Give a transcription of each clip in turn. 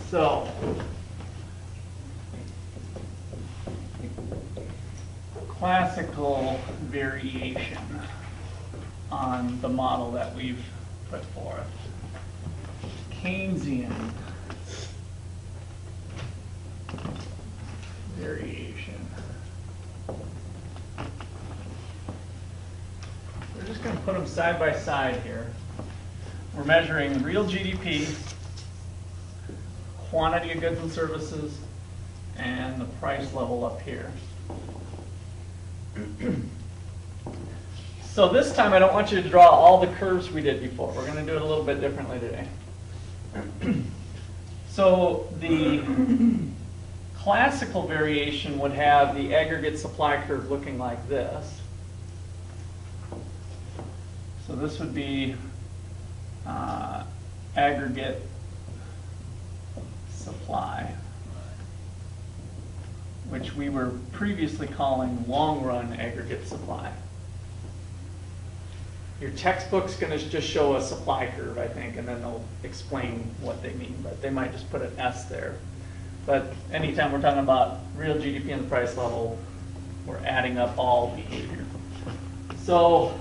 So, classical variation on the model that we've put forth. Keynesian variation. We're just going to put them side by side here. We're measuring real GDP, quantity of goods and services, and the price level up here. So this time I don't want you to draw all the curves we did before. We're going to do it a little bit differently today. So the classical variation would have the aggregate supply curve looking like this. So this would be aggregate supply, which we were previously calling long-run aggregate supply. Your textbook's going to just show a supply curve, I think, and then they'll explain what they mean, but they might just put an S there. But anytime we're talking about real GDP and the price level, we're adding up all behavior. So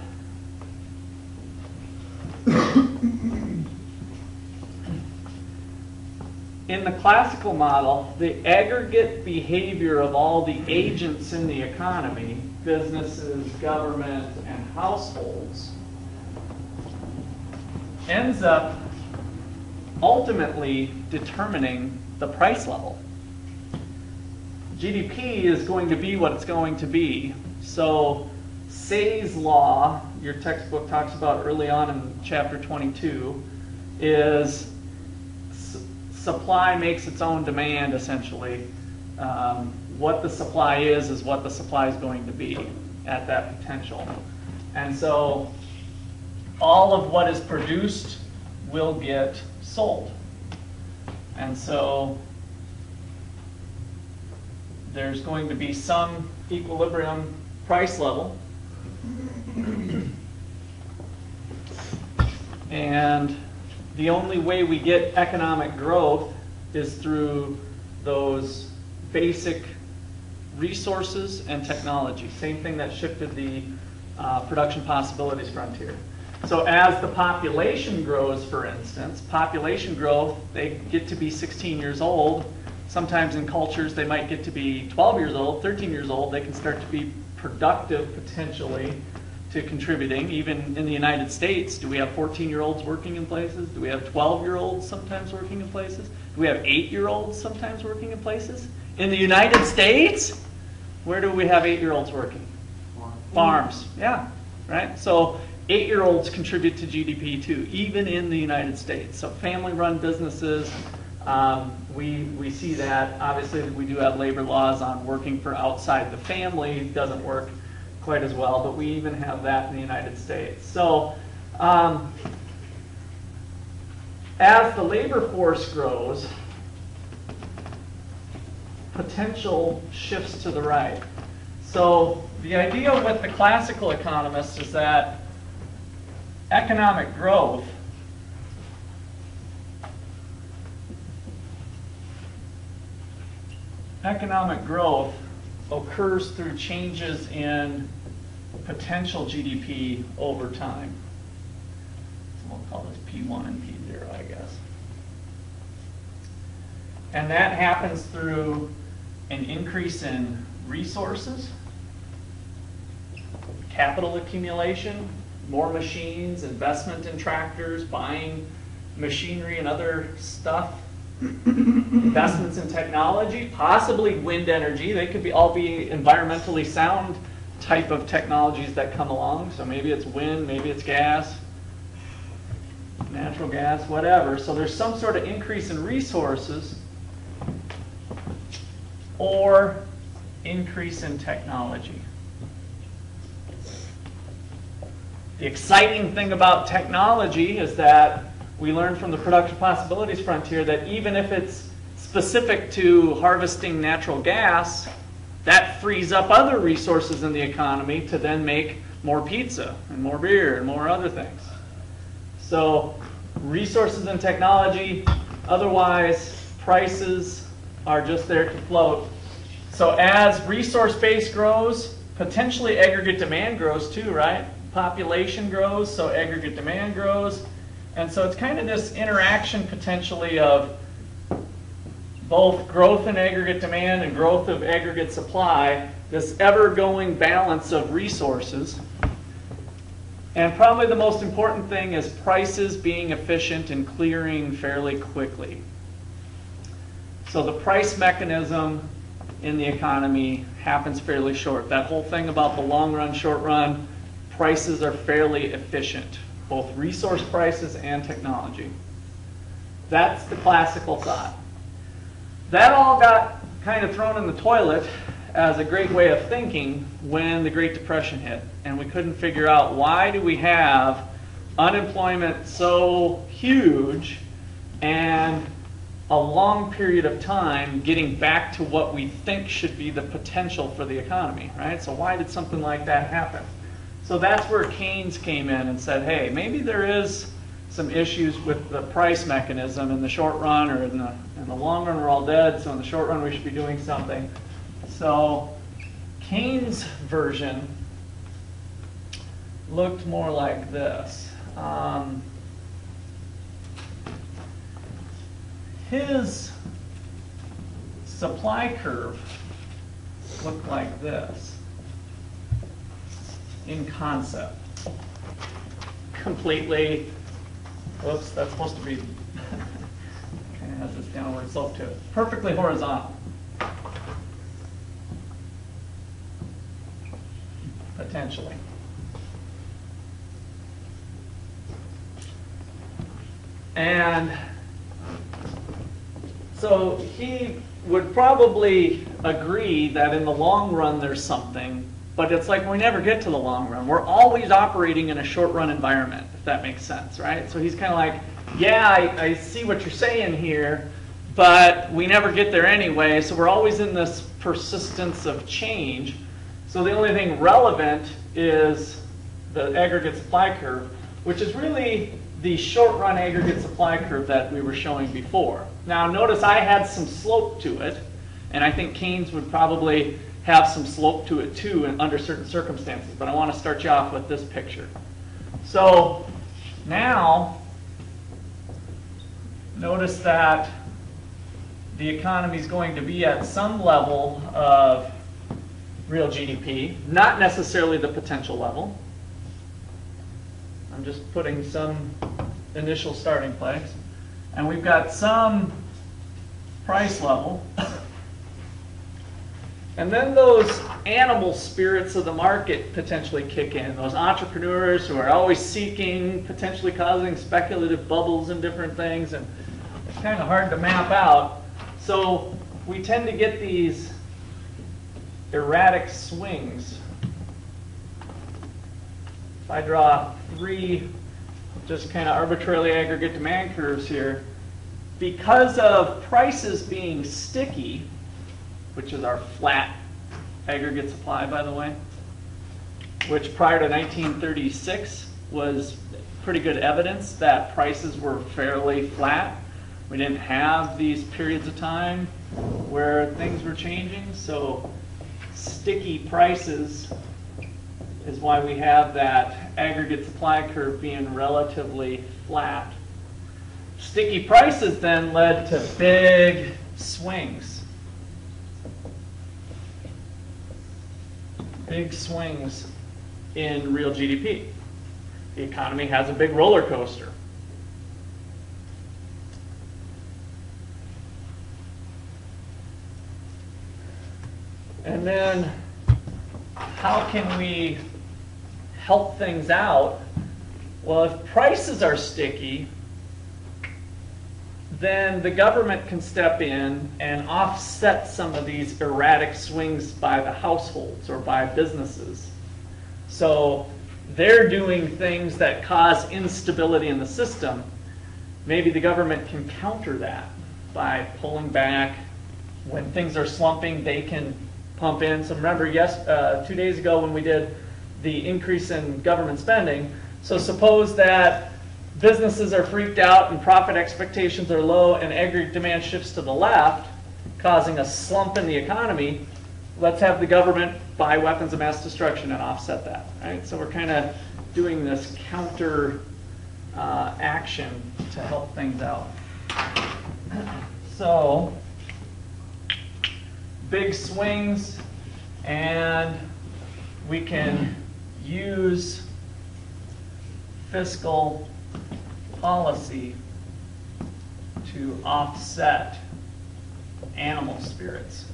in the classical model, the aggregate behavior of all the agents in the economy, businesses, government, and households, ends up ultimately determining the price level. GDP is going to be what it's going to be. So Say's law, your textbook talks about early on in chapter 22, is supply makes its own demand, essentially. What the supply is what the supply is going to be at that potential. And so all of what is produced will get sold. And so there's going to be some equilibrium price level. And the only way we get economic growth is through those basic resources and technology. Same thing that shifted the production possibilities frontier. So as the population grows, for instance, population growth, they get to be 16 years old. Sometimes in cultures they might get to be 12 years old, 13 years old. They can start to be productive potentially to contributing. Even in the United States, do we have 14-year-olds working in places? Do we have 12-year-olds sometimes working in places? Do we have 8-year-olds sometimes working in places? In the United States, where do we have 8-year-olds working? Farms, yeah, right? So 8-year-olds contribute to GDP too, even in the United States. So family-run businesses, we see that. Obviously, we do have labor laws on working for outside the family. It doesn't work quite as well, but we even have that in the United States. So as the labor force grows, potential shifts to the right. So the idea with the classical economists is that economic growth occurs through changes in potential GDP over time. So we'll call this P1 and P0, I guess. And that happens through an increase in resources, capital accumulation, more machines, investment in tractors, buying machinery and other stuff, investments in technology, possibly wind energy. They could all be environmentally sound type of technologies that come along. So maybe it's wind, maybe it's gas, natural gas, whatever. So there's some sort of increase in resources or increase in technology. The exciting thing about technology is that we learned from the production possibilities frontier that even if it's specific to harvesting natural gas, that frees up other resources in the economy to then make more pizza and more beer and more other things. So resources and technology, otherwise prices are just there to float. So as resource base grows, potentially aggregate demand grows too, right? Population grows, so aggregate demand grows. And so it's kind of this interaction potentially of both growth in aggregate demand and growth of aggregate supply, this ever-going balance of resources. And probably the most important thing is prices being efficient and clearing fairly quickly. So the price mechanism in the economy happens fairly short. That whole thing about the long run, short run, prices are fairly efficient, both resource prices and technology. That's the classical thought. That all got kind of thrown in the toilet as a great way of thinking when the Great Depression hit, and we couldn't figure out why do we have unemployment so huge and a long period of time getting back to what we think should be the potential for the economy, right? So why did something like that happen? So that's where Keynes came in and said, hey, maybe there is some issues with the price mechanism in the short run, or in the long run we're all dead, so in the short run we should be doing something. So Keynes' version looked more like this. His supply curve looked like this in concept. Completely, whoops, that's supposed to be, kind of has this downward slope to it. Perfectly horizontal. Potentially. And so he would probably agree that in the long run there's something, but it's like we never get to the long run. We're always operating in a short run environment, if that makes sense, right? So he's kind of like, yeah, I see what you're saying here, but we never get there anyway, so we're always in this persistence of change. So the only thing relevant is the aggregate supply curve, which is really the short-run aggregate supply curve that we were showing before. Now notice I had some slope to it, and I think Keynes would probably have some slope to it too under certain circumstances, but I want to start you off with this picture. So now notice that the economy is going to be at some level of real GDP, not necessarily the potential level. I'm just putting some initial starting place. And we've got some price level. And then those animal spirits of the market potentially kick in. Those entrepreneurs who are always seeking, potentially causing speculative bubbles and different things. And it's kind of hard to map out. So we tend to get these erratic swings. If I draw three just kind of arbitrarily aggregate demand curves here, because of prices being sticky, which is our flat aggregate supply, by the way, which prior to 1936 was pretty good evidence that prices were fairly flat. We didn't have these periods of time where things were changing, so sticky prices is why we have that aggregate supply curve being relatively flat. Sticky prices then led to big swings. Big swings in real GDP. The economy has a big roller coaster. And then how can we help things out? Well, if prices are sticky, then the government can step in and offset some of these erratic swings by the households or by businesses. So they're doing things that cause instability in the system. Maybe the government can counter that by pulling back. When things are slumping, they can pump in. So remember, 2 days ago when we did the increase in government spending, so suppose that businesses are freaked out and profit expectations are low and aggregate demand shifts to the left, causing a slump in the economy, let's have the government buy weapons of mass destruction and offset that. Right? So we're kind of doing this counter action to help things out. So big swings, and we can use fiscal policy to offset animal spirits.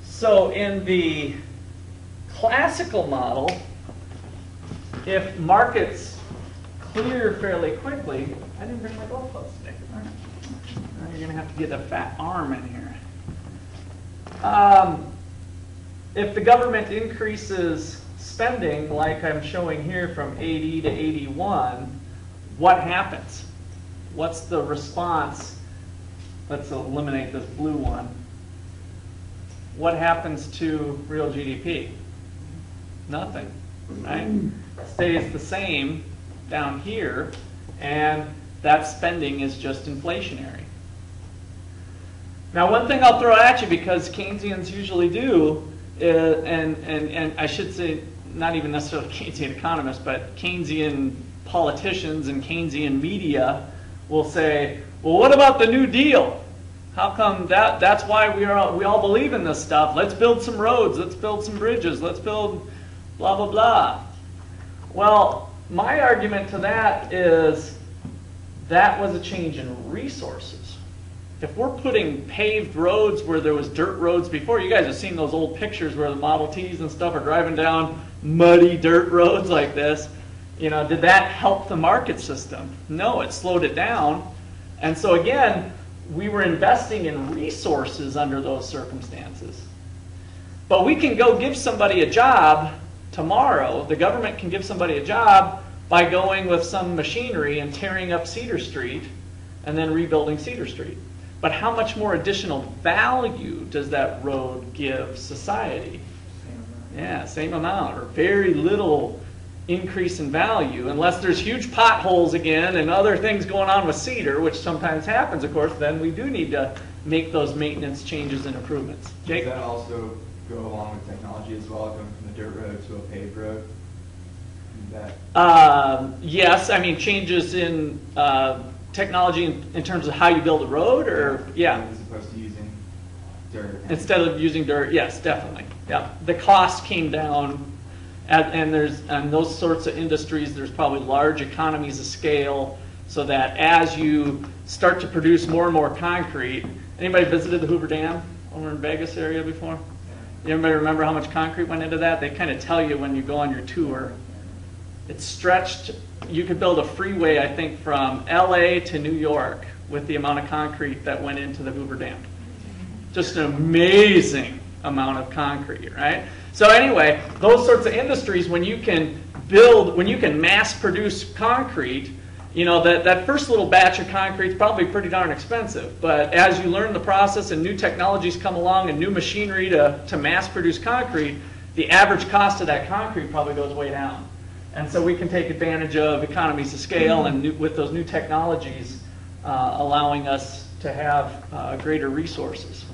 So in the classical model, if markets clear fairly quickly, I didn't bring my golf clubs today. All right. Now you're going to have to get a fat arm in here. If the government increases spending, like I'm showing here from 80 to 81, what happens? What's the response? Let's eliminate this blue one. What happens to real GDP? Nothing, right? Stays the same down here, and that spending is just inflationary. Now, one thing I'll throw at you, because Keynesians usually do, and I should say not even necessarily Keynesian economists, but Keynesian politicians and Keynesian media will say, well, what about the New Deal? How come that's why we all believe in this stuff? Let's build some roads, let's build some bridges, let's build blah, blah, blah. Well, my argument to that is that was a change in resources. If we're putting paved roads where there was dirt roads before, you guys have seen those old pictures where the Model Ts and stuff are driving down muddy dirt roads like this. You know, did that help the market system? No, it slowed it down. And so again, we were investing in resources under those circumstances. But we can go give somebody a job tomorrow. The government can give somebody a job by going with some machinery and tearing up Cedar Street and then rebuilding Cedar Street. But how much more additional value does that road give society? Yeah, same amount, or very little increase in value, unless there's huge potholes again and other things going on with Cedar, which sometimes happens, of course. Then we do need to make those maintenance changes and improvements. Jake? Does that also go along with technology as well, going from the dirt road to a paved road? Yes, I mean changes in technology in terms of how you build a road, or yeah. As opposed to using dirt. Instead of using dirt, yes, definitely. Yeah, the cost came down. And those sorts of industries, there's probably large economies of scale, so that as you start to produce more and more concrete. Anybody visited the Hoover Dam over in Vegas area before? Anybody remember how much concrete went into that? They kind of tell you when you go on your tour. It's stretched. You could build a freeway, I think, from LA to New York with the amount of concrete that went into the Hoover Dam. Just an amazing amount of concrete, right? So anyway, those sorts of industries, when you can mass produce concrete, you know, that first little batch of concrete is probably pretty darn expensive. But as you learn the process and new technologies come along and new machinery to mass produce concrete, the average cost of that concrete probably goes way down. And so we can take advantage of economies of scale and with those new technologies allowing us to have greater resources.